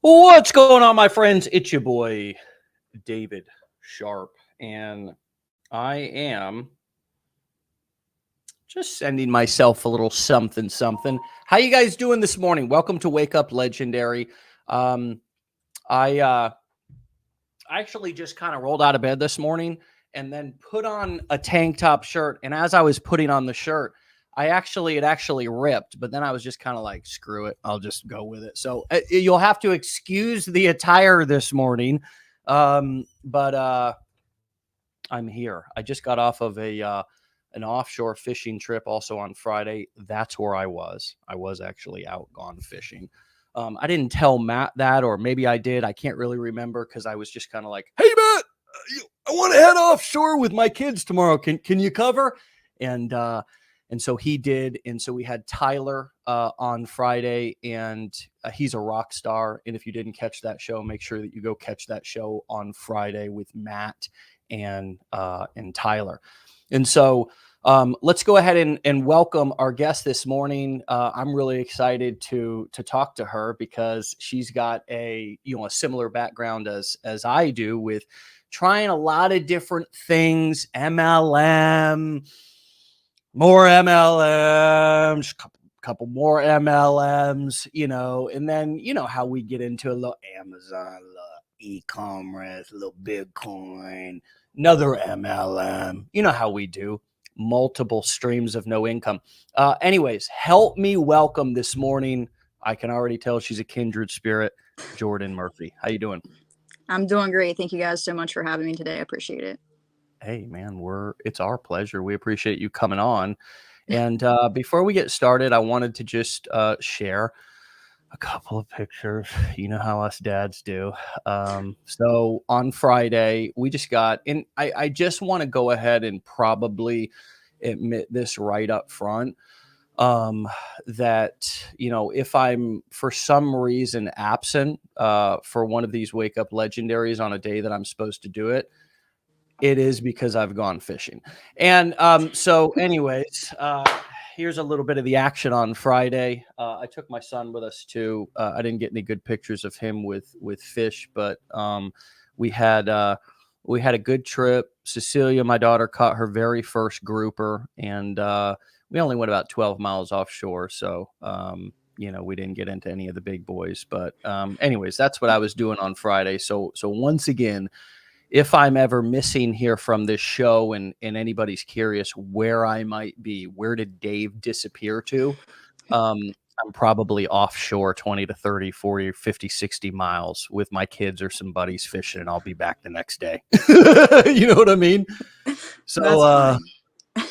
What's going on, my friends? It's your boy, David Sharp, and I am just sending myself a little something, something. How you guys doing this morning? Welcome to Wake Up Legendary. Um, I actually just kind of rolled out of bed this morning and then put on a tank top shirt, and as I was putting on the shirt, it actually ripped, but then I was just kind of like, screw it, I'll just go with it. So you'll have to excuse the attire this morning. But I'm here. I just got off of an offshore fishing trip also on Friday. That's where I was. I was actually out gone fishing. I didn't tell Matt that, or maybe I did. I can't really remember because I was just kind of like, hey, Matt, I want to head offshore with my kids tomorrow. Can you cover? And so he did. And so we had Tyler on Friday, and he's a rock star. And if you didn't catch that show, make sure that you go catch that show on Friday with Matt and Tyler. And so let's go ahead and welcome our guest this morning. I'm really excited to talk to her because she's got a similar background as I do, with trying a lot of different things, MLM, more MLMs, couple more MLMs, and then how we get into a little Amazon, a little e-commerce, a little Bitcoin, another MLM. You know how we do. Multiple streams of no income. Anyways, help me welcome this morning. I can already tell she's a kindred spirit, Jordan Murphy. How you doing? I'm doing great. Thank you guys so much for having me today. I appreciate it. Hey man, it's our pleasure. We appreciate you coming on. And before we get started, I wanted to just share a couple of pictures. You know how us dads do. So on Friday, we just got, and I just want to go ahead and probably admit this right up front, that, if I'm for some reason absent for one of these Wake Up Legendaries on a day that I'm supposed to do it, it is because I've gone fishing. And so anyways, here's a little bit of the action on Friday. I took my son with us too. I didn't get any good pictures of him with fish, but we had a good trip. Cecilia, my daughter, caught her very first grouper, and we only went about 12 miles offshore. So, we didn't get into any of the big boys, but anyways, that's what I was doing on Friday. So once again, if I'm ever missing here from this show and anybody's curious where I might be, where did Dave disappear to? I'm probably offshore 20 to 30, 40, 50, 60 miles with my kids or some buddies fishing, and I'll be back the next day. You know what I mean? So,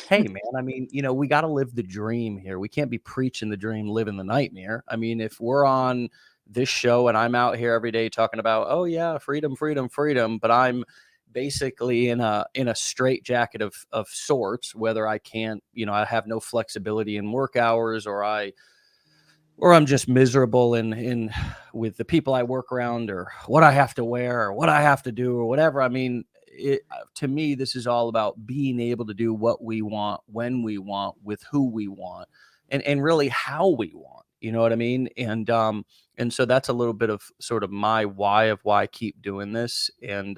hey, man, I mean, we got to live the dream here. We can't be preaching the dream, living the nightmare. I mean, if we're on this show and I'm out here every day talking about, oh yeah, freedom, freedom, freedom, but I'm basically in a straight jacket of sorts, whether I can't, I have no flexibility in work hours, or I'm just miserable in with the people I work around, or what I have to wear, or what I have to do, or whatever. I mean, to me, this is all about being able to do what we want, when we want, with who we want, and really how we want. You know what I mean? And so that's a little bit of sort of my why of why I keep doing this. And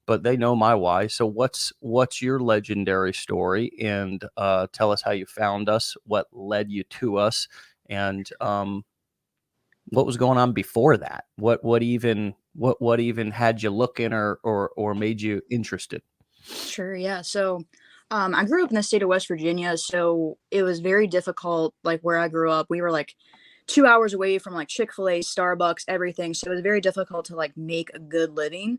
but they know my why. So what's your legendary story? And tell us how you found us, what led you to us, and what was going on before that? What even had you looking, or made you interested? Sure. Yeah. So I grew up in the state of West Virginia. So it was very difficult. Like where I grew up, we were like 2 hours away from like Chick-fil-A, Starbucks, everything. So it was very difficult to like make a good living.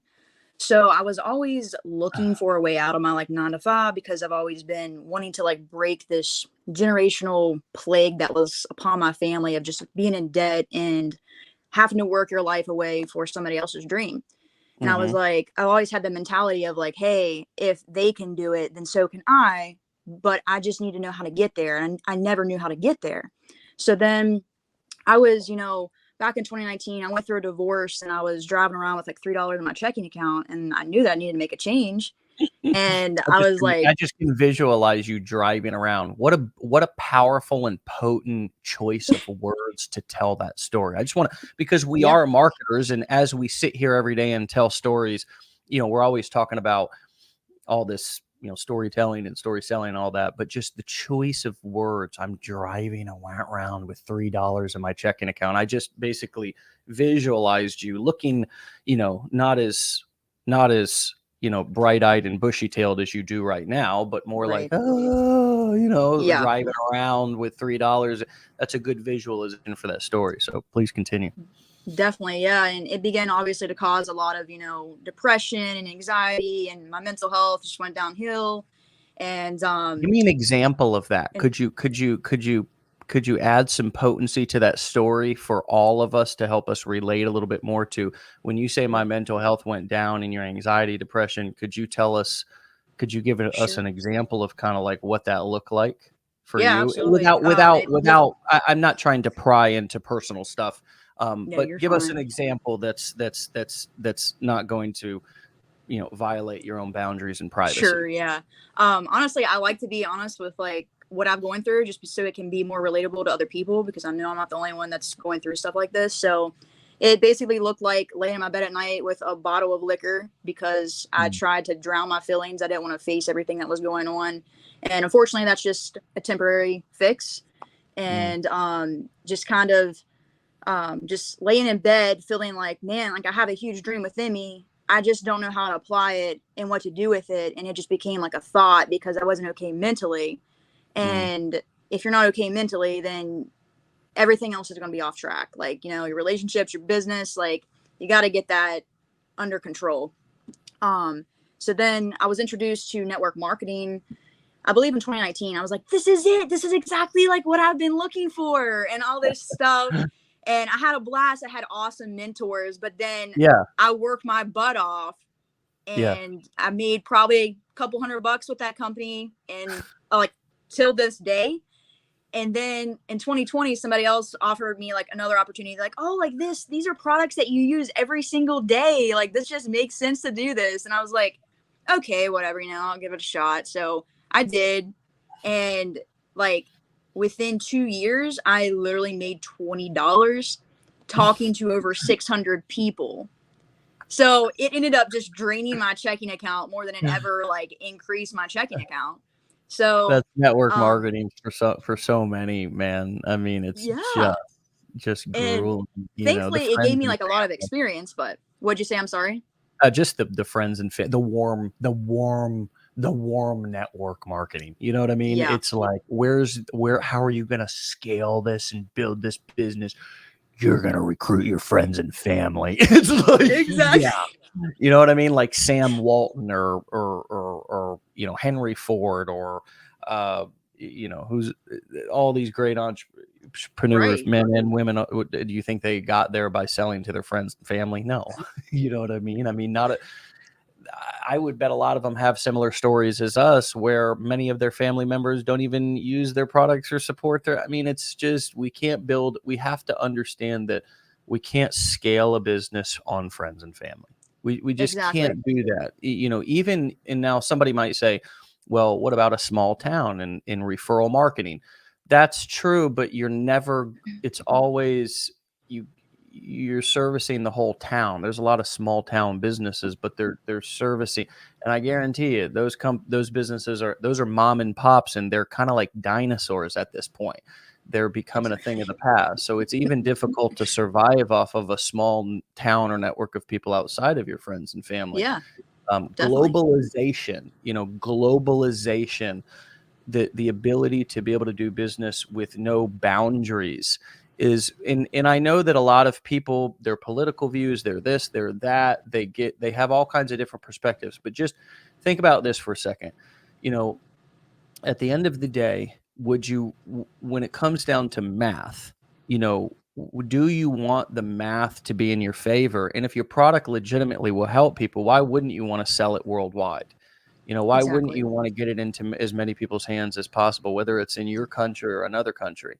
So I was always looking for a way out of my like 9 to 5, because I've always been wanting to like break this generational plague that was upon my family of just being in debt and having to work your life away for somebody else's dream. And I was Mm-hmm. like, I always had the mentality of like, hey, if they can do it, then so can I. But I just need to know how to get there. And I never knew how to get there. So then I was, back in 2019, I went through a divorce, and I was driving around with like $3 in my checking account. And I knew that I needed to make a change. And I was like, I just can visualize you driving around. What a powerful and potent choice of words to tell that story. I just want to, because we yeah, are marketers, and as we sit here every day and tell stories, we're always talking about all this, storytelling and story selling and all that, but just the choice of words. I'm driving around with $3 in my checking account. I just basically visualized you looking, not as bright-eyed and bushy-tailed as you do right now, but more like, right. Yeah, driving around with $3. That's a good visualization for that story. So please continue. definitely. Yeah. And it began obviously to cause a lot of, depression and anxiety, and my mental health just went downhill. And, Give me an example of that. and Could you add some potency to that story for all of us to help us relate a little bit more to when you say my mental health went down and your anxiety, depression? Could you give us sure. an example of kind of like what that looked like for Yeah, you? absolutely. It looked, I'm not trying to pry into personal stuff, no, but you're give us an fine. example that's not going to, violate your own boundaries and privacy. Sure, yeah. Honestly, I like to be honest with like what I'm going through, just so it can be more relatable to other people, because I know I'm not the only one that's going through stuff like this. So it basically looked like laying in my bed at night with a bottle of liquor, because I Mm, tried to drown my feelings. I didn't want to face everything that was going on. And unfortunately, that's just a temporary fix. mm, And just kind of just laying in bed feeling like, man, like I have a huge dream within me. I just don't know how to apply it and what to do with it. And it just became like a thought because I wasn't okay mentally. mm. And if you're not okay mentally, then everything else is going to be off track. Like, your relationships, your business, like you got to get that under control. Um, so then I was introduced to network marketing, I believe in 2019. I was like, this is it. This is exactly like what I've been looking for and all this stuff. And I had a blast. I had awesome mentors, but then Yeah, I worked my butt off, yeah. and I made probably a couple $100 with that company, and like till this day. And then in 2020, somebody else offered me like another opportunity, like, oh, like these are products that you use every single day. Like this just makes sense to do this. And I was like, okay, whatever, I'll give it a shot. So I did. And like within 2 years, I literally made $20 talking to over 600 people. So it ended up just draining my checking account more than it ever like increased my checking account. So, That's network um, marketing for so many, man. I mean, it's yeah. just And grueling, the thankfully, it gave friends me and like a lot of experience. But what'd you say? I'm sorry. just the friends and the warm network marketing. You know what I mean? Yeah. It's like, how are you gonna scale this and build this business? You're gonna recruit your friends and family. It's like, Exactly. yeah. You know what I mean? Like Sam Walton or Henry Ford or who's all these great entrepreneurs, Right. men and women. Do you think they got there by selling to their friends and family? No. You know what I mean? I mean, I would bet a lot of them have similar stories as us, where many of their family members don't even use their products or support their. I mean, it's just, we have to understand that we can't scale a business on friends and family. We just Exactly. can't do that. Even, and now somebody might say, well, what about a small town and in referral marketing? That's true, but it's always, you you're servicing the whole town. There's a lot of small town businesses, but they're servicing, and I guarantee you, those businesses are mom and pops, and they're kind of like dinosaurs at this point. They're becoming a thing of the past. So it's even difficult to survive off of a small town or network of people outside of your friends and family. Yeah. Definitely. Globalization, the ability to be able to do business with no boundaries and I know that a lot of people, their political views, they're this, they're that, they have all kinds of different perspectives, but just think about this for a second. you know at the end of the day, when it comes down to math, do you want the math to be in your favor? And if your product legitimately will help people, why wouldn't you want to sell it worldwide? Why wouldn't Exactly. you want to get it into as many people's hands as possible, whether it's in your country or another country?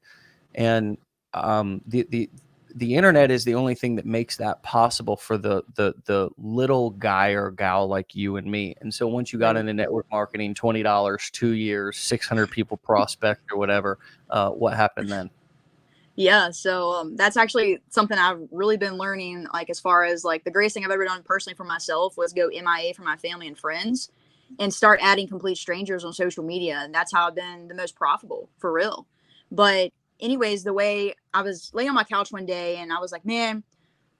And the the internet is the only thing that makes that possible for the little guy or gal like you and me. And so once you got Right. into network marketing, $20, 2 years, 600 people prospect or whatever, what happened then? Yeah, so that's actually something I've really been learning. Like, as far as like the greatest thing I've ever done personally for myself was go MIA for my family and friends, and start adding complete strangers on social media, and that's how I've been the most profitable for real. But anyways, the way I was laying on my couch one day, and I was like, man,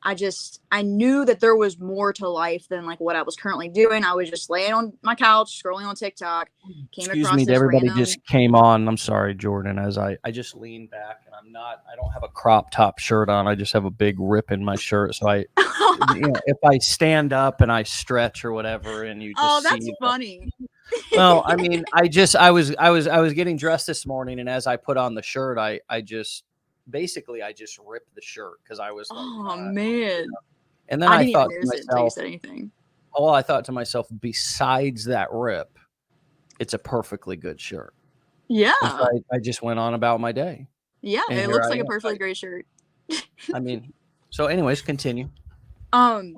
I knew that there was more to life than like what I was currently doing. I was just laying on my couch, scrolling on TikTok, came Excuse across me, this everybody random. just came on. I'm sorry, Jordan, as I just leaned back and I don't have a crop top shirt on. I just have a big rip in my shirt. So if I stand up and I stretch or whatever and you Oh, just that's see funny. well, I mean, I was getting dressed this morning, and as I put on the shirt, I just ripped the shirt because I was like, Oh man, and then I I didn't even thought to notice it until you myself, said anything. oh, well, I thought to myself, besides that rip, it's a perfectly good shirt, and so Yeah, I just went on about my day, yeah, and it here looks I like a am. perfectly great shirt. I mean, so anyways, continue. Um,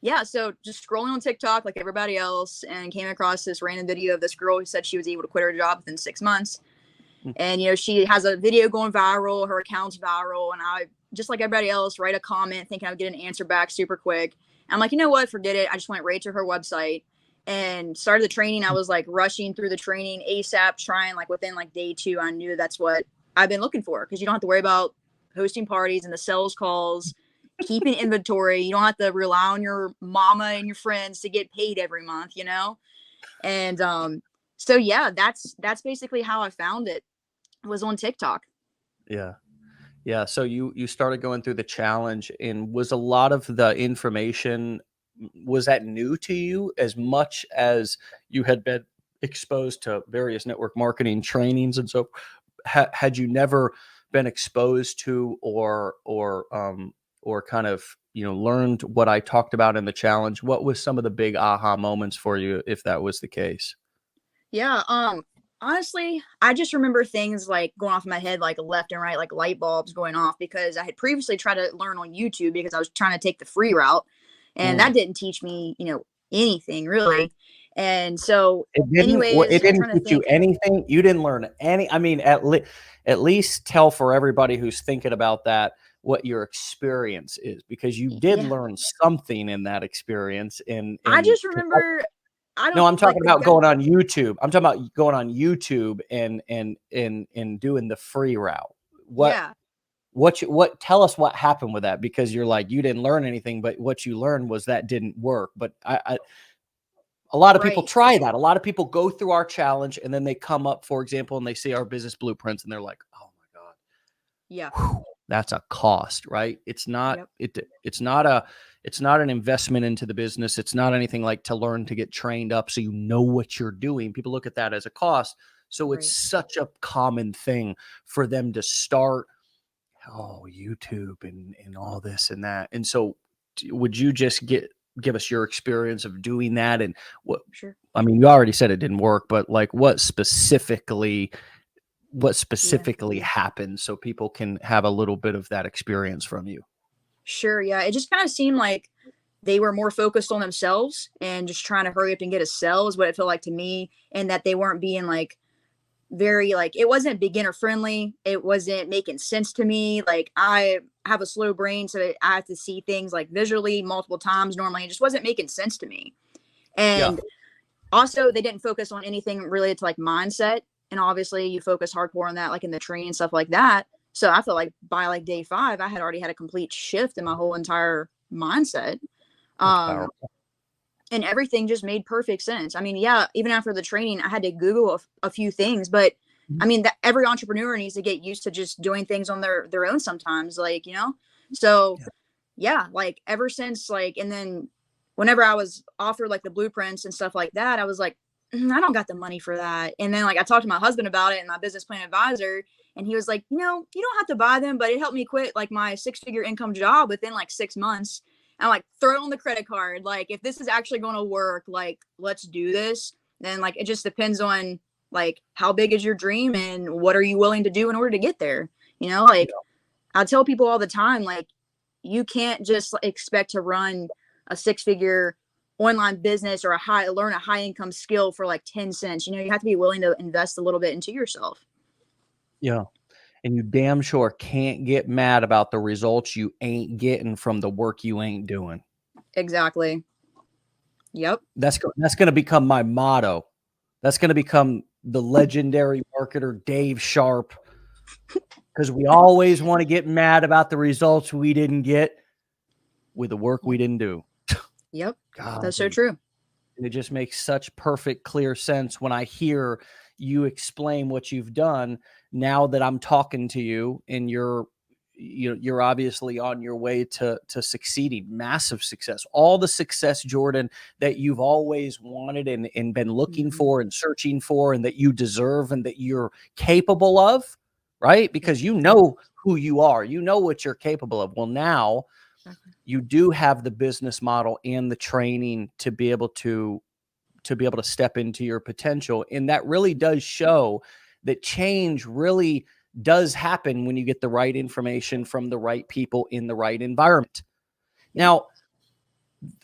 yeah, so just scrolling on TikTok like everybody else, and came across this random video of this girl who said she was able to quit her job within 6 months. Mm. And she has a video going viral, her account's viral, and I, just like everybody else, write a comment thinking I would get an answer back super quick. I'm like, you know what, forget it. I just went right to her website and started the training. I was like rushing through the training ASAP, trying like within like day 2. I knew that's what I've been looking for, because you don't have to worry about hosting parties and the sales calls, keeping inventory. You don't have to rely on your mama and your friends to get paid every month. And so yeah, that's basically how I found it, was on TikTok. Yeah. Yeah, so you started going through the challenge, and was a lot of the information, was that new to you as much as you had been exposed to various network marketing trainings? And so had you never been exposed to or kind of, learned what I talked about in the challenge, what was some of the big aha moments for you if that was the case? Yeah, honestly, I just remember things like going off in my head, like left and right, like light bulbs going off, because I had previously tried to learn on YouTube because I was trying to take the free route, and Mm. that didn't teach me, anything really. And so, It anyways, I'm didn't trying to teach you think. anything? You didn't learn any, I mean, at least tell for everybody who's thinking about that what your experience is, because you did Yeah, learn something in that experience I in just remember, I no, don't I'm like talking the about good. going on YouTube. I'm talking about going on YouTube and doing the free route. What Yeah, what tell us what happened with that, because you're like, you didn't learn anything, but what you learned was that didn't work. But a lot of people right. try that. A lot of people go through our challenge and then they come up, for example, and they see our business blueprints and they're like, "Oh my Yeah. god, whew, that's a cost, right?" Yep. It's not an investment into the business. It's not anything like to learn to get trained up so you know what you're doing. People look at that as a cost. So it's Right. such a common thing for them to start, oh, YouTube and all this and that. And so would you just give us your experience of doing that, and what, Sure. I mean, you already said it didn't work, but like what Yeah. specifically happened so people can have a little bit of that experience from you? Sure. Yeah. It just kind of seemed like they were more focused on themselves and just trying to hurry up and get a sell, is what it felt like to me. And that they weren't being like very, like, it wasn't beginner friendly. It wasn't making sense to me. Like, I have a slow brain, so I have to see things like visually multiple times normally. It just wasn't making sense to me. Yeah. And also, they didn't focus on anything related to like mindset. And obviously, you focus hardcore on that, like in the training and stuff like that. So I felt like by like day 5, I had already had a complete shift in my whole entire mindset. That's Um, powerful. and everything just made perfect sense. I mean, yeah, even after the training, I had to Google a few things, but I mean, that every entrepreneur needs to get used to just doing things on their own sometimes, like. So Yeah. yeah, like ever since, like, and then whenever I was offered like the blueprints and stuff like that, I was like, I don't got the money for that. And then like I talked to my husband about it and my business plan advisor, and he was like, you don't have to buy them, but it helped me quit like my 6-figure income job within like 6 months. And I'm like, throw it on the credit card. Like, if this is actually going to work, like, let's do this. Then like it just depends on like how big is your dream and what are you willing to do in order to get there. Like, I tell people all the time, like, you can't just expect to run a 6-figure online business or learn a high income skill for like 10 cents. You have to be willing to invest a little bit into yourself. Yeah. And you damn sure can't get mad about the results you ain't getting from the work you ain't doing. Exactly. Yep. That's going to become my motto. That's going to become the legendary marketer Dave Sharp, because we always want to get mad about the results we didn't get with the work we didn't do. Yep. God, That's so true. and it just makes such perfect, clear sense when I hear you explain what you've done. Now that I'm talking to you, and you're obviously on your way to succeeding, massive success, all the success, Jordan, that you've always wanted and been looking for and searching for, and that you deserve and that you're capable of, right? Because you know who you are, you know what you're capable of. Well, now you do have the business model and the training to be able to step into your potential. And that really does show that change really does happen when you get the right information from the right people in the right environment. Now,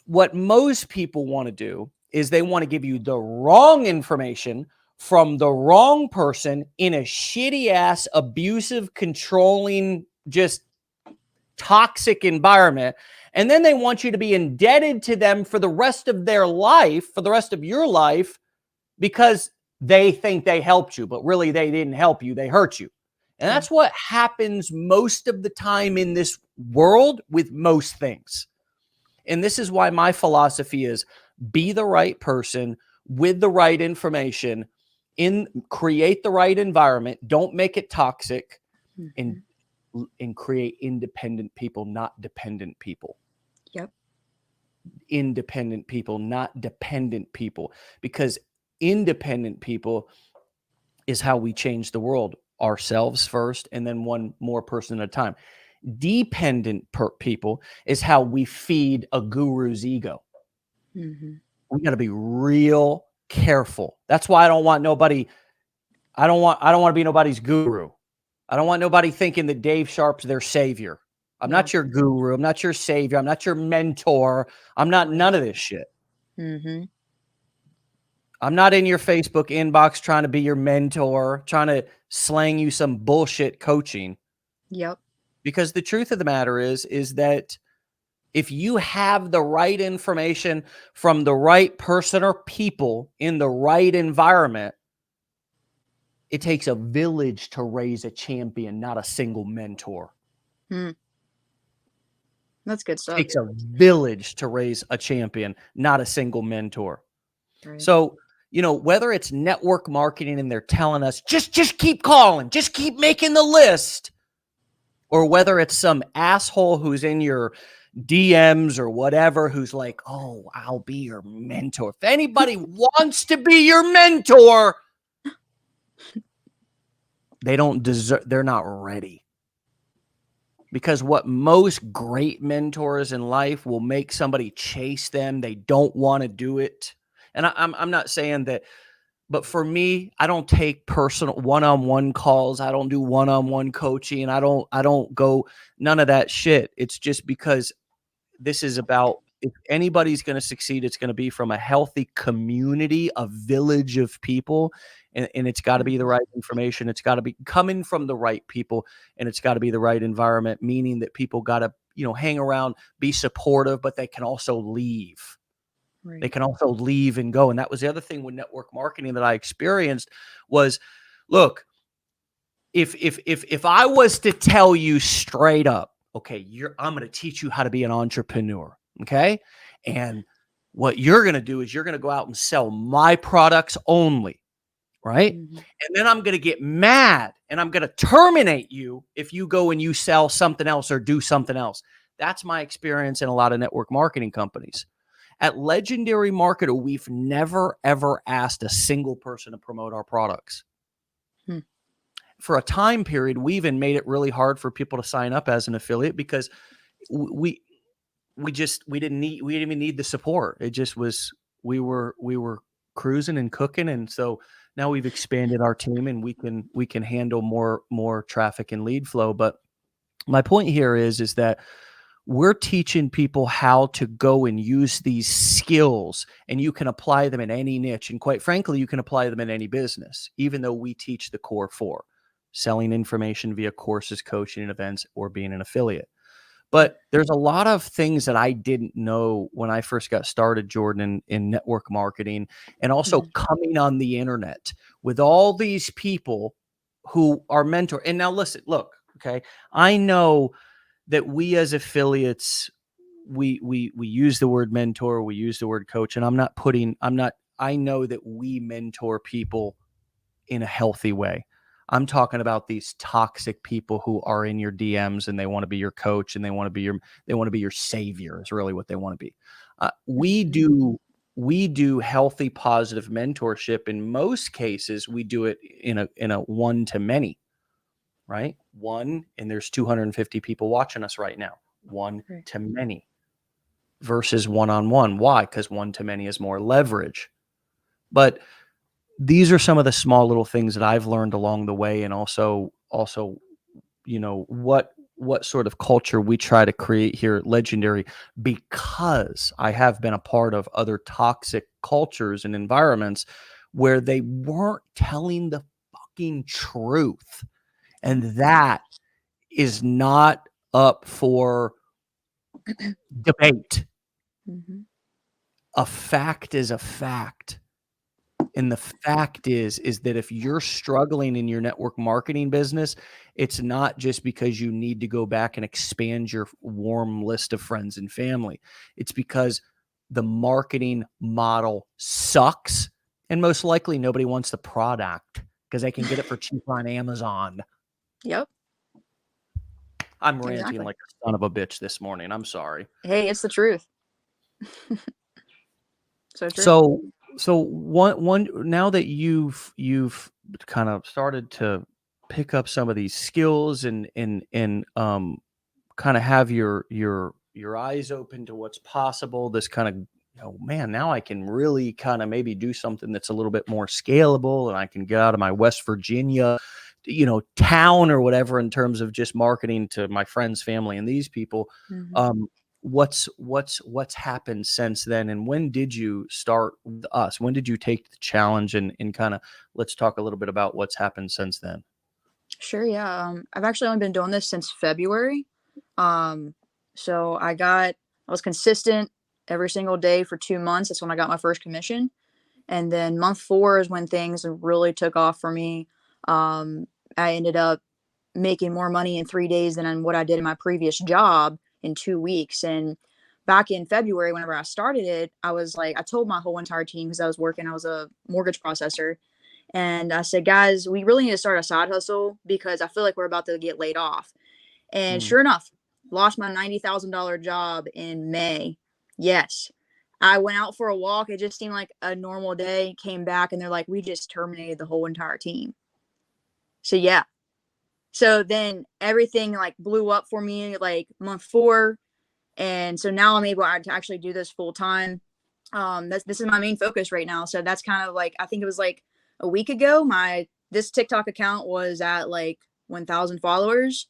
what most people want to do is they want to give you the wrong information from the wrong person in a shitty ass, abusive, controlling, just toxic environment. And then they want you to be indebted to them for the rest of their life, for the rest of your life, because they think they helped you, but really they didn't help you. They hurt you. And that's what happens most of the time in this world with most things. And this is why my philosophy is be the right person with the right information, create the right environment. Don't make it toxic, and create independent people, not dependent people. Yep. Independent people, not dependent people, because independent people is how we change the world, ourselves first, and then one more person at a time. Dependent people is how we feed a guru's ego. We got to be real careful. That's why I don't want to be nobody's guru. I don't want nobody thinking that Dave Sharp's their savior. I'm not your guru. I'm not your savior. I'm not your mentor. I'm not none of this shit. I'm not in your Facebook inbox trying to be your mentor, trying to slang you some bullshit coaching. Yep. Because the truth of the matter is that if you have the right information from the right person or people in the right environment, it takes a village to raise a champion, not a single mentor. That's good stuff. It takes a village to raise a champion, not a single mentor. Right. So, whether it's network marketing and they're telling us, just keep calling, just keep making the list, or whether it's some asshole who's in your DMs or whatever, who's like, oh, I'll be your mentor. If anybody wants to be your mentor, they're not ready. Because what most great mentors in life will make somebody chase them. They don't want to do it. And I'm not saying that, but for me, I don't take personal one-on-one calls. I don't do one-on-one coaching. I don't go none of that shit. It's just because this is about, if anybody's going to succeed, it's going to be from a healthy community, a village of people. And it's got to be the right information. It's got to be coming from the right people, and it's got to be the right environment, meaning that people got to, hang around, be supportive, but they can also leave. Right. They can also leave and go. And that was the other thing with network marketing that I experienced was, look, if I was to tell you straight up, okay, I'm going to teach you how to be an entrepreneur. Okay. And what you're going to do is you're going to go out and sell my products only. Right. And then I'm going to get mad and I'm going to terminate you if you go and you sell something else or do something else. That's my experience in a lot of network marketing companies. At Legendary Marketer, we've never, ever asked a single person to promote our products. For a time period, we even made it really hard for people to sign up as an affiliate because we didn't even need the support. It just was, we were cruising and cooking. And so now we've expanded our team and we can handle more traffic and lead flow. But my point here is that we're teaching people how to go and use these skills, and you can apply them in any niche. And quite frankly, you can apply them in any business, even though we teach the core four: selling information via courses, coaching, and events, or being an affiliate. But there's a lot of things that I didn't know when I first got started, Jordan, in network marketing, and also coming on the internet with all these people who are mentor. And now listen, look, okay, I know that we as affiliates, we use the word mentor, we use the word coach, and I know that we mentor people in a healthy way. I'm talking about these toxic people who are in your DMs and they want to be your coach and they want to be your savior is really what they want to be. We do healthy, positive mentorship. In most cases, we do it in a one to many, right? One, and there's 250 people watching us right now. One to many versus one-on-one. Why? Because one to many is more leverage. But these are some of the small little things that I've learned along the way, and also, what sort of culture we try to create here at Legendary, because I have been a part of other toxic cultures and environments where they weren't telling the fucking truth. And that is not up for debate. A fact is a fact. And the fact is that if you're struggling in your network marketing business, it's not just because you need to go back and expand your warm list of friends and family. It's because the marketing model sucks. And most likely nobody wants the product because they can get it for cheap on Amazon. Yep. I'm ranting like a son of a bitch this morning. I'm sorry. Hey, it's the truth. So true. So one now that you've kind of started to pick up some of these skills and kind of have your eyes open to what's possible, this kind of, man, now I can really kind of maybe do something that's a little bit more scalable, and I can get out of my West Virginia town or whatever in terms of just marketing to my friends, family, and these people. What's happened since then, and when did you start with us? When did you take the challenge, and kind of let's talk a little bit about what's happened since then? Sure. Yeah. I've actually only been doing this since February. So I was consistent every single day for 2 months. That's when I got my first commission. And then month 4 is when things really took off for me. I ended up making more money in 3 days than what I did in my previous job in 2 weeks. And back in February, whenever I started it, I was like, I told my whole entire team, because I was a mortgage processor. And I said, guys, we really need to start a side hustle because I feel like we're about to get laid off. And sure enough, lost my $90,000 job in May. Yes. I went out for a walk. It just seemed like a normal day. Came back and they're like, we just terminated the whole entire team. So yeah. So then everything like blew up for me like month 4. And so now I'm able to actually do this full time. This is my main focus right now. So that's kind of like, I think it was like a week ago, this TikTok account was at like 1,000 followers.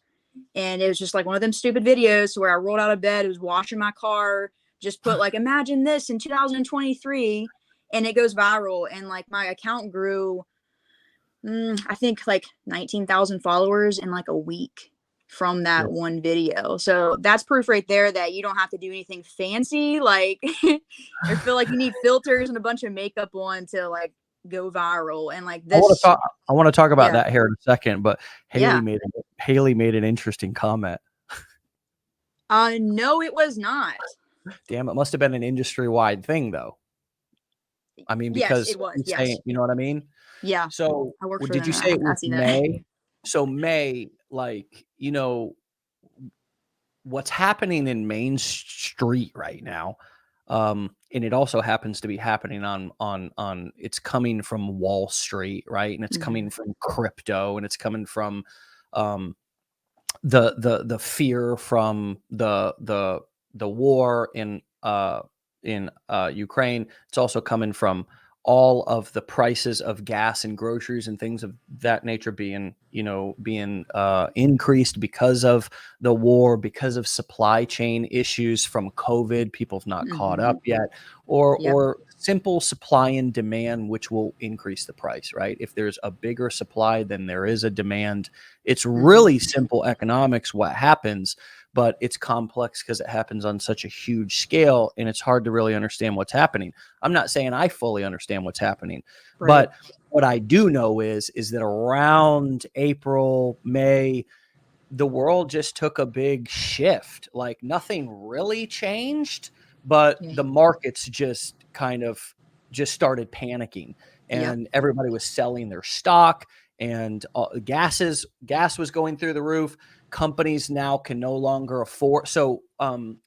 And it was just like one of them stupid videos where I rolled out of bed, it was washing my car, just put like, imagine this in 2023, and it goes viral. And like my account grew, I think like 19,000 followers in like a week from that one video. So that's proof right there that you don't have to do anything fancy. Like I feel like you need filters and a bunch of makeup on to like go viral. And like this, I want to talk about that here in a second, but Haley Yeah. made an interesting comment. No, it was not. Damn, it must have been an industry-wide thing though. I mean, Yes, because it was. you Yes. say, you know what I mean? Yeah. So, I worked for did them. you say it I was see that. May? So May, like, what's happening in Main Street right now, and it also happens to be happening on it's coming from Wall Street, right? And it's coming from crypto, and it's coming from the fear from the war in Ukraine. It's also coming from all of the prices of gas and groceries and things of that nature being increased because of the war, because of supply chain issues from COVID, people have not caught up yet, Yep. or simple supply and demand, which will increase the price, right? If there's a bigger supply than there is a demand, it's really simple economics what happens, but it's complex because it happens on such a huge scale and it's hard to really understand what's happening. I'm not saying I fully understand what's happening, Right. but what I do know is that around April, May, the world just took a big shift. Like nothing really changed, but Yeah. the markets just kind of just started panicking Yep. and everybody was selling their stock and gas was going through the roof. Companies now can no longer afford. So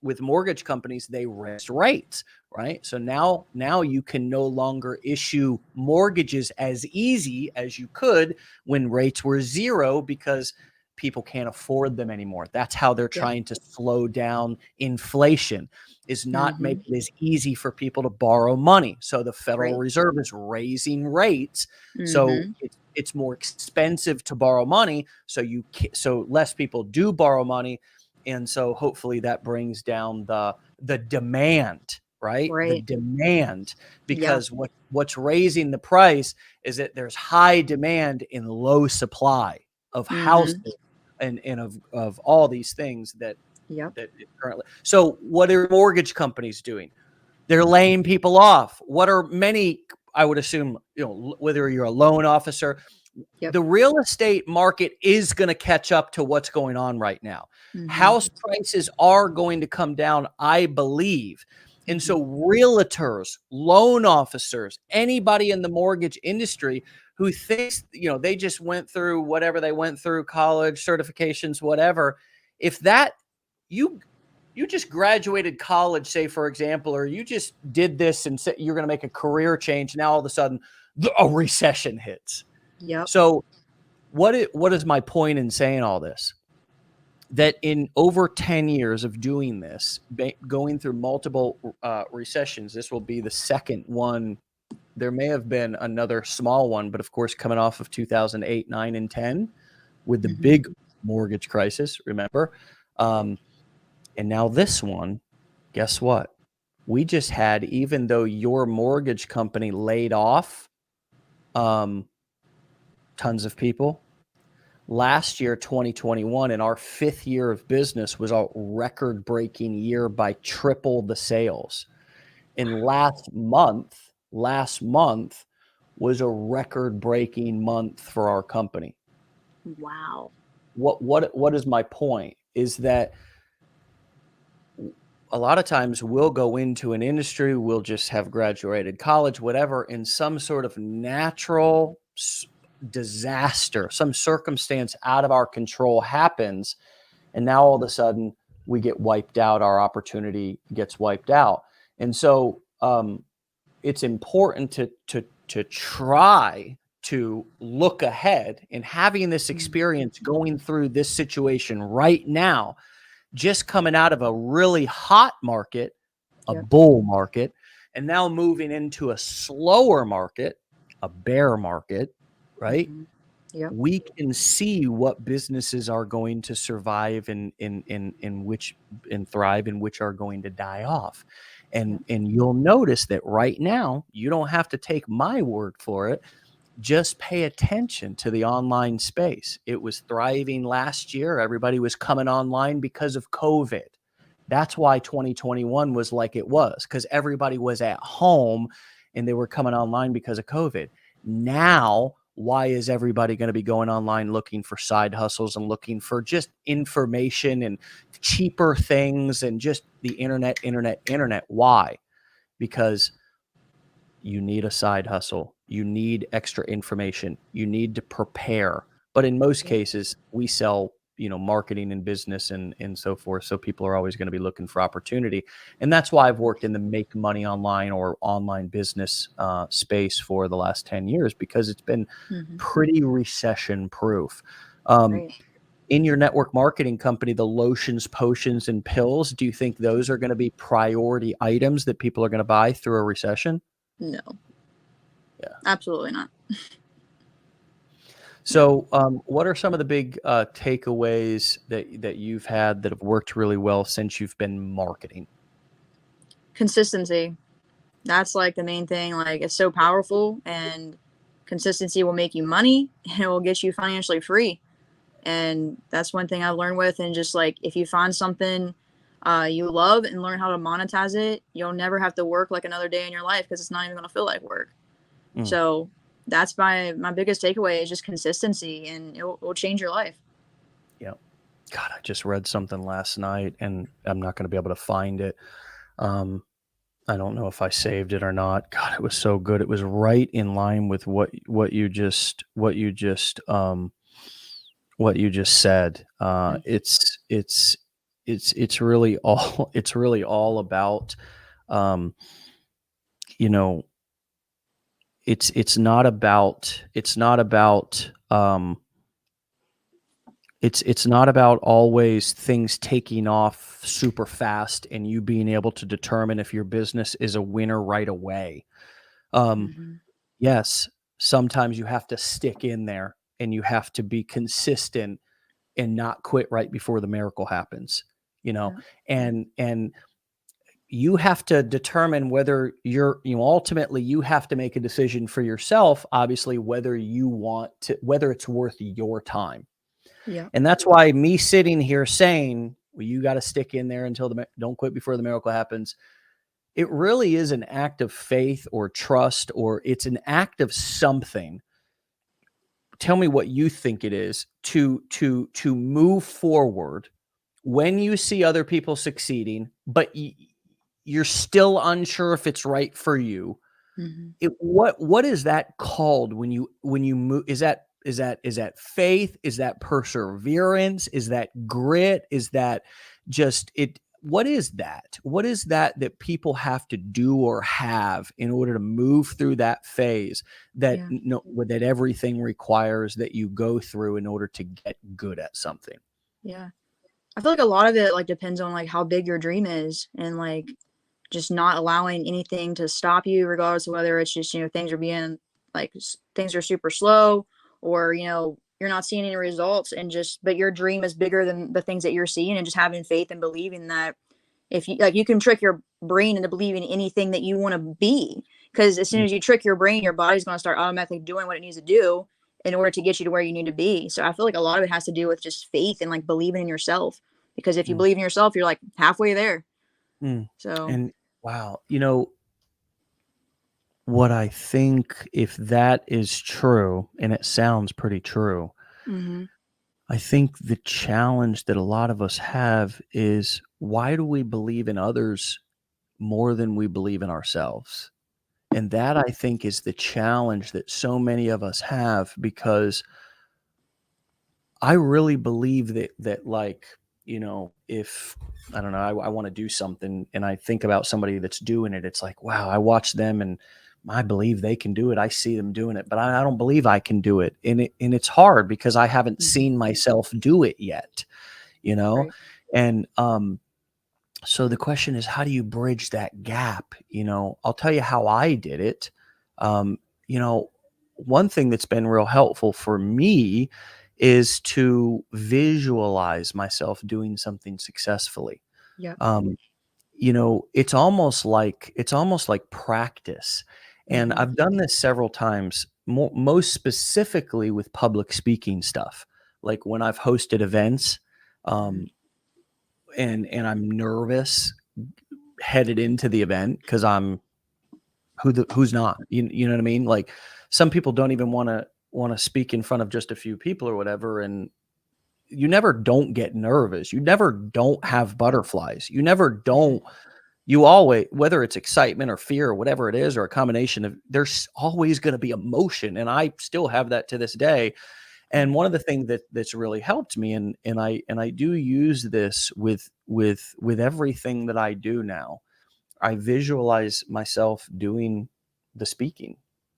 with mortgage companies, they raised rates, right? So now you can no longer issue mortgages as easy as you could when rates were zero because people can't afford them anymore. That's how they're Yep. trying to slow down inflation, is not make it as easy for people to borrow money. So the Federal Right. Reserve is raising rates. So it's more expensive to borrow money. So less people do borrow money. And so hopefully that brings down the demand, right? The Right. demand, Yeah. because what's raising the price is that there's high demand in low supply of houses and of all these things that Yep. currently. So what are mortgage companies doing? They're laying people off. What are many, I would assume, whether you're a loan officer, Yep. the real estate market is going to catch up to what's going on right now. House prices are going to come down, I believe. And so realtors, loan officers, anybody in the mortgage industry who thinks, they just went through whatever they went through, college, certifications, whatever, if that you just graduated college, say, for example, or you just did this and said you're going to make a career change, now all of a sudden a recession hits. Yep. So what is my point in saying all this? That in over 10 years of doing this, going through multiple recessions, this will be the second one. There may have been another small one, but of course, coming off of 2008, 9, and 10 with the big mortgage crisis, remember? And now this one, guess what? We just had, even though your mortgage company laid off tons of people, last year, 2021, in our 5th year of business, was a record-breaking year by triple the sales. And last month was a record-breaking month for our company. Wow. What is my point? Is that a lot of times we'll go into an industry, we'll just have graduated college, whatever, and some sort of natural disaster, some circumstance out of our control happens, and now all of a sudden we get wiped out, our opportunity gets wiped out. And so it's important to try to look ahead, and having this experience going through this situation right now, just coming out of a really hot market, a bull market, and now moving into a slower market, a bear market, right? Yep. We can see what businesses are going to survive and which and thrive, and which are going to die off. And you'll notice that right now, you don't have to take my word for it. Just pay attention to the online space. It was thriving last year. Everybody was coming online because of COVID. That's why 2021 was like it was, because everybody was at home and they were coming online because of COVID. Now, why is everybody going to be going online looking for side hustles and looking for just information and cheaper things and just the internet? Why? Because you need a side hustle. You need extra information. You need to prepare. But in most cases, we sell, marketing and business and so forth. So people are always going to be looking for opportunity. And that's why I've worked in the make money online or online business space for the last 10 years, because it's been pretty recession proof. In your network marketing company, the lotions, potions, and pills, do you think those are going to be priority items that people are going to buy through a recession? No. Yeah. Absolutely not. So, what are some of the big takeaways that you've had that have worked really well since you've been marketing? Consistency. That's like the main thing. Like, it's so powerful, and consistency will make you money and it will get you financially free. And that's one thing I've learned with. And just like, if you find something you love and learn how to monetize it, you'll never have to work like another day in your life, because it's not even going to feel like work. Mm, So that's my biggest takeaway is just consistency, and it will change your life. yeah. God, I just read something last night, and I'm not going to be able to find it. Um, I don't know if I saved it or not. God, it was so good. It was right in line with what you just said. It's really all it's really all about, um, you know, it's not about always things taking off super fast and you being able to determine if your business is a winner right away. Um, Hmm. yes, sometimes you have to stick in there and you have to be consistent and not quit right before the miracle happens, you know, Yeah. and you have to determine whether ultimately you have to make a decision for yourself, obviously, whether you want to, whether it's worth your time. Yeah. And that's why me sitting here saying, well, you got to stick in there until don't quit before the miracle happens. It really is an act of faith or trust, or it's an act of something. Tell me what you think it is to move forward when you see other people succeeding, but you're still unsure if it's right for you. Hmm. What is that called when you move? Is that faith? Is that perseverance? Is that grit? Is that just it? What is that? What is that people have to do or have in order to move through that phase that Yeah. no that everything requires that you go through in order to get good at something? Yeah. I feel like a lot of it like depends on like how big your dream is, and like just not allowing anything to stop you, regardless of whether it's just, things are being like things are super slow, or, you're not seeing any results, and just, but your dream is bigger than the things that you're seeing, and just having faith and believing that if you like, you can trick your brain into believing anything that you want to be. Because as soon Mm, as you trick your brain, your body's going to start automatically doing what it needs to do in order to get you to where you need to be. So I feel like a lot of it has to do with just faith and like believing in yourself. Because if you mm, believe in yourself, you're like halfway there. mm. So, And wow, what I think, if that is true, and it sounds pretty true, hmm, I think the challenge that a lot of us have is, why do we believe in others more than we believe in ourselves? And that, I think, is the challenge that so many of us have, because I really believe that like, if I don't know, I want to do something and I think about somebody that's doing it, it's like, wow, I watch them and I believe they can do it. I see them doing it, but I don't believe I can do it. And it's hard because I haven't hmm, seen myself do it yet, you know? right. And so the question is, how do you bridge that gap? I'll tell you how I did it. Um, you know, one thing that's been real helpful for me is to visualize myself doing something successfully. Yeah. Um, it's almost like practice. And Hmm. I've done this several times, most specifically with public speaking stuff. Like when I've hosted events, Hmm. um, and I'm nervous headed into the event because I'm who's not, you know what I mean? Like some people don't even want to speak in front of just a few people or whatever, and you never don't get nervous. You never don't have butterflies. You never Hmm. don't. You always, whether it's excitement or fear or whatever it is, or a combination of, there's always going to be emotion, and I still have that to this day. And Right. one of the things that's really helped me, and I do use this with everything that I do now. I visualize myself doing the speaking,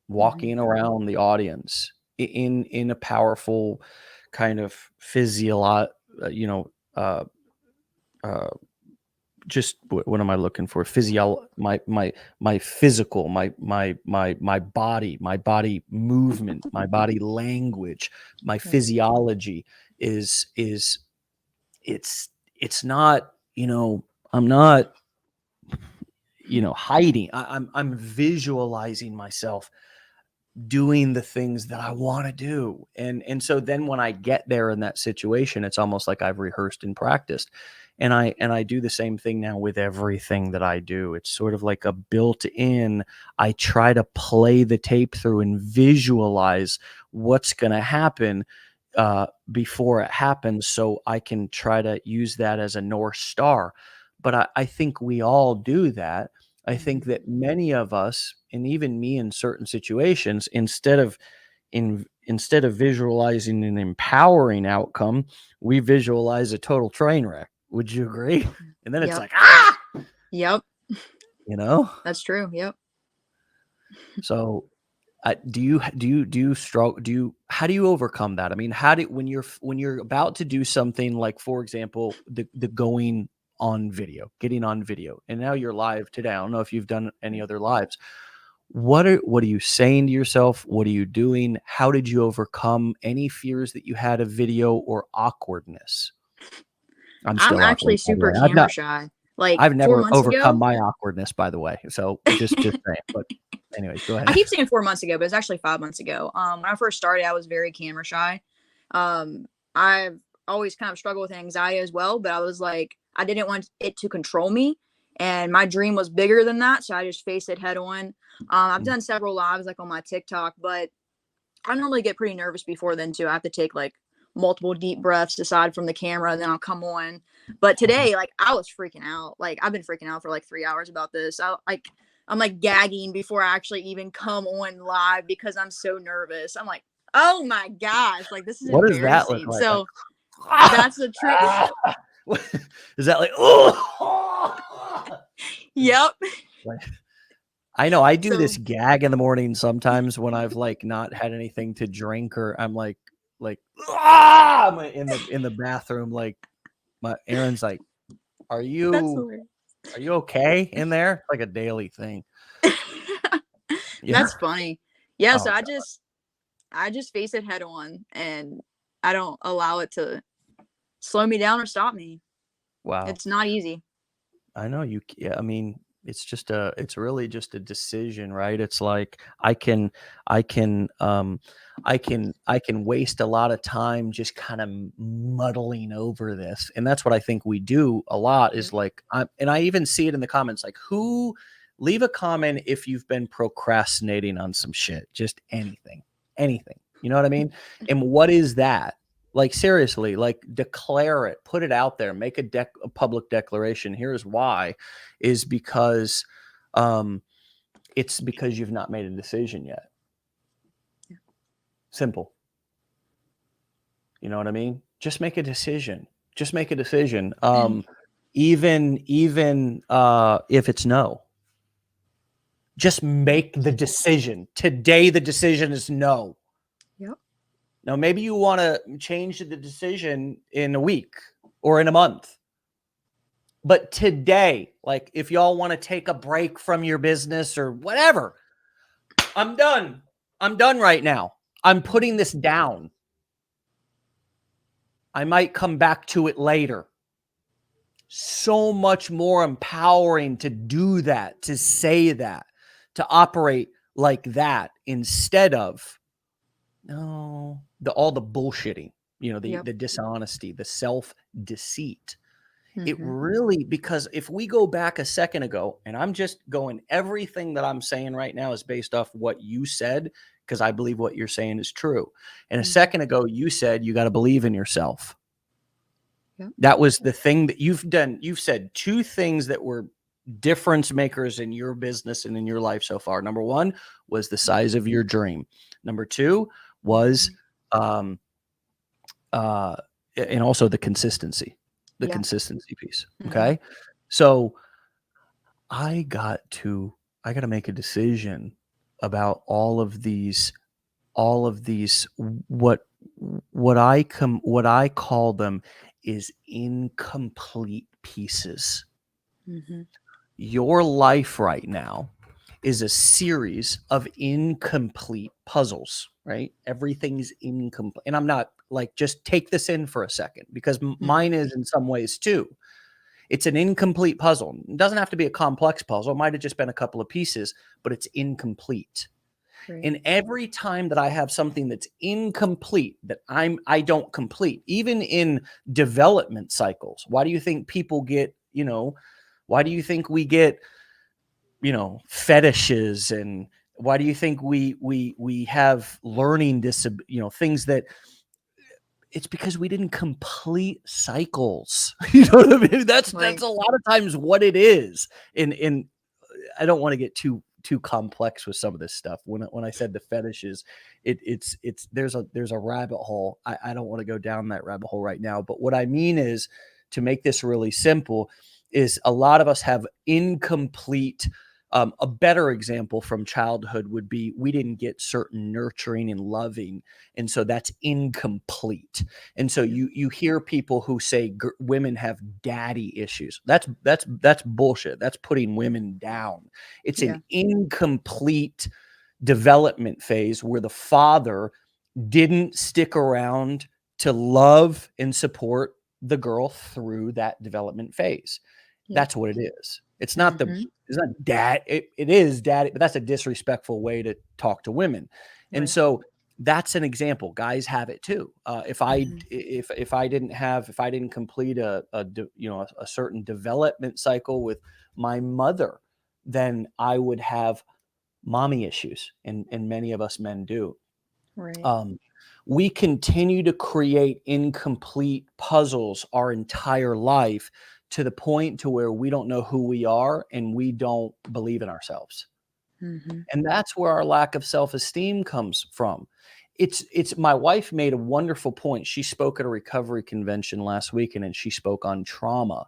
Hmm. walking around the audience in a powerful kind of physiolo you know, uh, uh, just what am I looking for? My physical, my body movement, my body language, my physiology is it's not, I'm not, hiding. I'm visualizing myself doing the things that I want to do. And so then when I get there in that situation, it's almost like I've rehearsed and practiced. And I do the same thing now with everything that I do. It's sort of like a built-in, I try to play the tape through and visualize what's going to happen before it happens, so I can try to use that as a North Star. But I think we all do that. I think that many of us, and even me in certain situations, instead of visualizing an empowering outcome, we visualize a total train wreck. Would you agree? And then it's Yep. like, ah, Yep. That's true. Yep. So do you struggle? How do you overcome that? I mean, when you're about to do something like, for example, the going on video, getting on video, and now you're live today. I don't know if you've done any other lives. What are you saying to yourself? What are you doing? How did you overcome any fears that you had of video or awkwardness? I'm I'm still actually awkward, by the super way. camera shy. Like I've 4 never months overcome ago, my awkwardness, by the way. So just saying. But anyways, go I ahead. keep saying 4 months ago, but it's actually 5 months ago. When I first started, I was very camera shy. I've always kind of struggled with anxiety as well, but I was like, I didn't want it to control me, and my dream was bigger than that, so I just faced it head on. I've done several lives like on my TikTok, but I normally get pretty nervous before then too. I have to take like multiple deep breaths aside from the camera, and then I'll come on. But today, like I was freaking out. Like I've been freaking out for like 3 hours about this. I'm like gagging before I actually even come on live because I'm so nervous. I'm like, oh my gosh, like this is What does that look embarrassing. like? So Ah! that's the truth. Ah! Is that like, oh? Yep. Like, I know I do So this gag in the morning sometimes when I've like not had anything to drink, or I'm like ah! I'm in the bathroom, like Aaron's like, are that's you hilarious. okay in there? Like a daily thing. Yeah. That's funny. Yeah. Oh So God. I just face it head on, and I don't allow it to slow me down or stop me. Wow. It's not easy. I know you. Yeah, I mean, it's really just a decision, right? It's like I can, I can waste a lot of time just kind of muddling over this, and that's what I think we do a lot. Is like, and I even see it in the comments. Like, leave a comment if you've been procrastinating on some shit, just anything. You know what I mean? And what is that? Like seriously, like declare it, put it out there, make a public declaration. Here's why, is because it's because you've not made a decision yet. Simple. You know what I mean? Just make a decision. Just make a decision. Even if it's no, just make the decision. Today, the decision is no. Yep. Now, maybe you want to change the decision in a week or in a month. But today, like if y'all want to take a break from your business or whatever, I'm done. I'm done right now. I'm putting this down. I might come back to it later. So much more empowering to do that, to say that, to operate like that instead of all the bullshitting, Yep. the dishonesty, the self-deceit. It Mm-hmm. really, because if we go back a second ago, and I'm just going, everything that I'm saying right now is based off what you said, because I believe what you're saying is true. And a second ago, you said you got to believe in yourself. Yep. That was the thing that you've done. You've said two things that were difference makers in your business and in your life so far. Number one was the size of your dream. Number two was, and also the consistency piece. Okay. So I got to make a decision about all of these, what I call them is incomplete pieces. Mm-hmm. Your life right now is a series of incomplete puzzles, right? Everything's incomplete. And I'm not like, just take this in for a second, because Mm-hmm. mine is in some ways too. It's an incomplete puzzle. It doesn't have to be a complex puzzle. It might have just been a couple of pieces, but it's incomplete. Right. And every time that I have something that's incomplete, that I don't complete, even in development cycles, why do you think people get, why do you think we get, fetishes, and why do you think we have learning things that, it's because we didn't complete cycles. You know what I mean? That's Right. a lot of times what it is. In I don't want to get too complex with some of this stuff. When I said the fetishes, it's there's a rabbit hole. I don't want to go down that rabbit hole right now. But what I mean is, to make this really simple, is a lot of us have incomplete. A better example from childhood would be, we didn't get certain nurturing and loving, and so that's incomplete. And so Yep. you hear people who say women have daddy issues. That's bullshit. That's putting women down. It's Yeah. an incomplete development phase where the father didn't stick around to love and support the girl through that development phase. Yep. That's what it is. Mm-hmm. It's not dad. It is daddy, but that's a disrespectful way to talk to women. And Right. so that's an example. Guys have it too. Mm-hmm. If I didn't complete a certain development cycle with my mother, then I would have mommy issues, and many of us men do. Right. Um, we continue to create incomplete puzzles our entire life, to the point to where we don't know who we are and we don't believe in ourselves. Mm-hmm. And that's where our lack of self-esteem comes from. It's my wife made a wonderful point. She spoke at a recovery convention last weekend, and she spoke on trauma.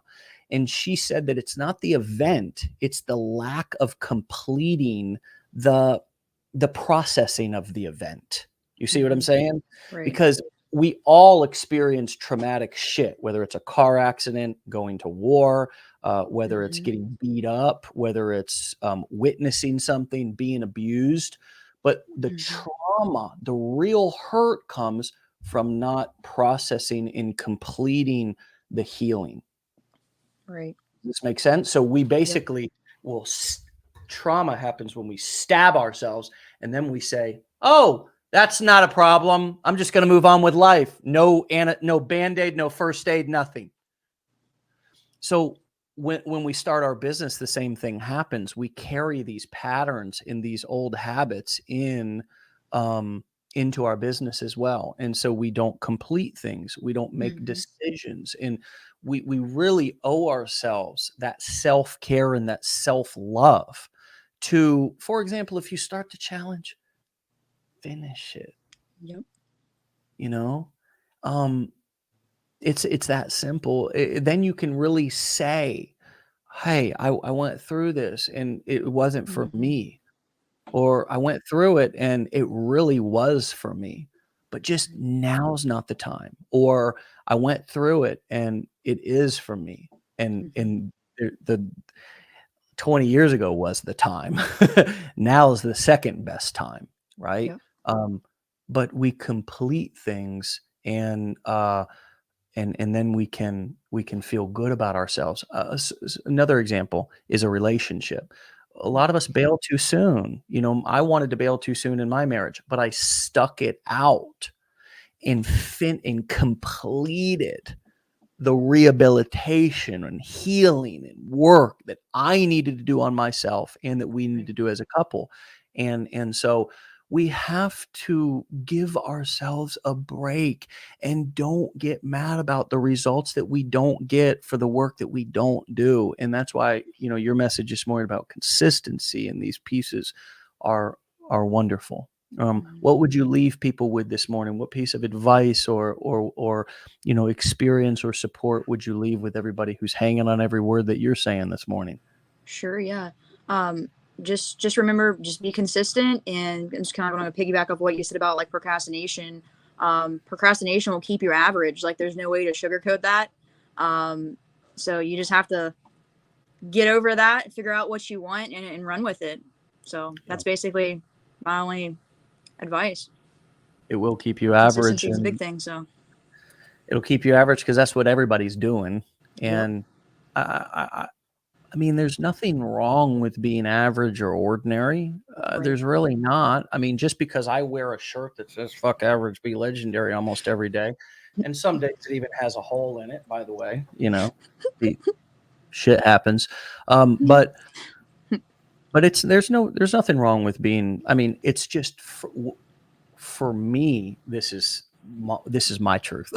And she said that it's not the event, it's the lack of completing the processing of the event. You see what I'm Mm-hmm. saying? Right. Because we all experience traumatic shit, whether it's a car accident, going to war, whether it's Mm-hmm. getting beat up, whether it's witnessing something, being abused. But the Mm-hmm. trauma, the real hurt, comes from not processing and completing the healing. Right. Does this make sense? So we Yep. basically will, trauma happens when we stab ourselves, and then we say, oh, that's not a problem. I'm just going to move on with life. No Band-Aid, no first aid, nothing. So when we start our business, the same thing happens. We carry these patterns and these old habits into our business as well. And so we don't complete things. We don't make Mm-hmm. decisions. And we really owe ourselves that self-care and that self-love to, for example, if you start the challenge, finish it, Yep. you know? Um, it's that simple. Then you can really say, hey, I went through this and it wasn't for Mm-hmm. me, or I went through it and it really was for me, but just now's not the time, or I went through it and it is for me. Mm-hmm. And the 20 years ago was the time. Now is the second best time, right? Yep. Um, but we complete things, and then we can feel good about ourselves. Another example is a relationship. A lot of us bail too soon. I wanted to bail too soon in my marriage, but I stuck it out and completed the rehabilitation and healing and work that I needed to do on myself and that we need Right. to do as a couple. And so we have to give ourselves a break, and don't get mad about the results that we don't get for the work that we don't do. And that's why, your message this morning about consistency and these pieces are wonderful. Mm-hmm. What would you leave people with this morning? What piece of advice or experience or support would you leave with everybody who's hanging on every word that you're saying this morning? Sure. Yeah. Um, just remember, just be consistent, and I'm just kind of going to piggyback off what you said about like procrastination. Procrastination will keep you average. Like there's no way to sugarcoat that. Um, so you just have to get over that, figure out what you want, and run with it. So that's basically my only advice. It will keep you average, Consistency is a big and thing. So it'll keep you average because that's what everybody's doing. yep. And I mean, there's nothing wrong with being average or ordinary. Right. There's really not. I mean, just because I wear a shirt that says "fuck average, be legendary" almost every day, and some days it even has a hole in it. By the way, the shit happens. But there's nothing wrong with being. I mean, it's just for me. This is my truth.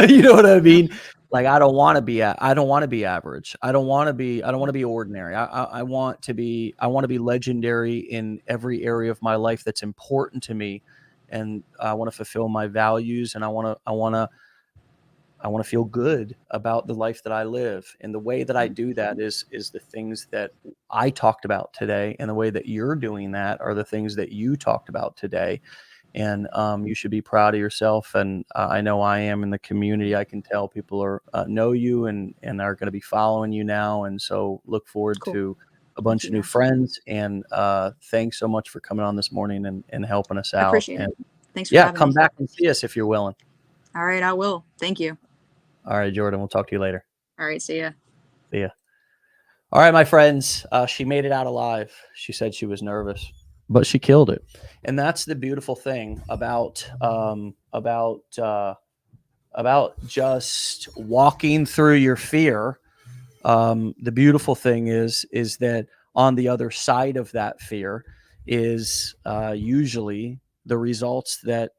You know what I mean? Like, I don't want to be average. I don't want to be ordinary. I want to be legendary in every area of my life that's important to me. And I want to fulfill my values, and I want to feel good about the life that I live. And the way that I do that is the things that I talked about today. And the way that you're doing that are the things that you talked about today. And you should be proud of yourself. And I know I am in the community. I can tell people know you and are going to be following you now. And so look forward to a bunch of new friends. And thanks so much for coming on this morning and helping us out. I appreciate it. Thanks for having come me. back and see us if you're willing. All right, I will. Thank you. All right, Jordan, we'll talk to you later. All right, see ya. See ya. All right, my friends, she made it out alive. She said she was nervous, but she killed it. And that's the beautiful thing about just walking through your fear. The beautiful thing is that on the other side of that fear is usually the results that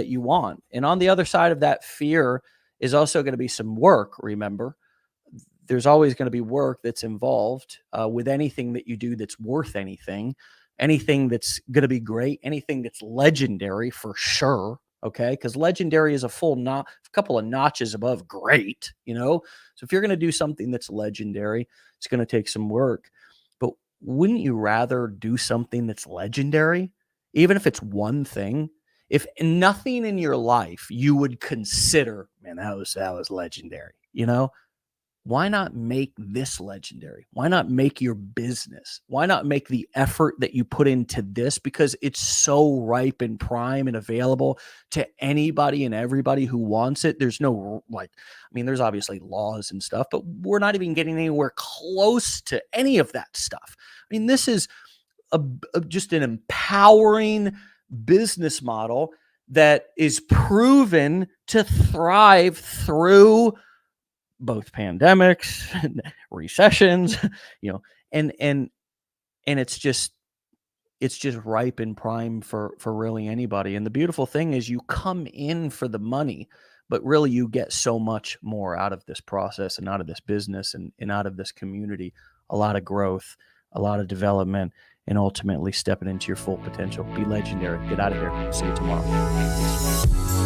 you want. And on the other side of that fear is also going to be some work. Remember, there's always going to be work that's involved with anything that you do that's worth anything that's going to be great, anything that's legendary for sure. Okay. Because legendary is a couple of notches above great, So if you're going to do something that's legendary, it's going to take some work. But wouldn't you rather do something that's legendary, even if it's one thing? If nothing in your life you would consider, man, that was legendary, why not make this legendary? Why not make your business? Why not make the effort that you put into this? Because it's so ripe and prime and available to anybody and everybody who wants it. There's no there's obviously laws and stuff, but we're not even getting anywhere close to any of that stuff. I mean, this is just an empowering business model that is proven to thrive through both pandemics, recessions, and it's just ripe and prime for really anybody. And the beautiful thing is you come in for the money, but really you get so much more out of this process and out of this business and out of this community. A lot of growth, a lot of development, and ultimately stepping into your full potential. Be legendary. Get out of here. See you tomorrow.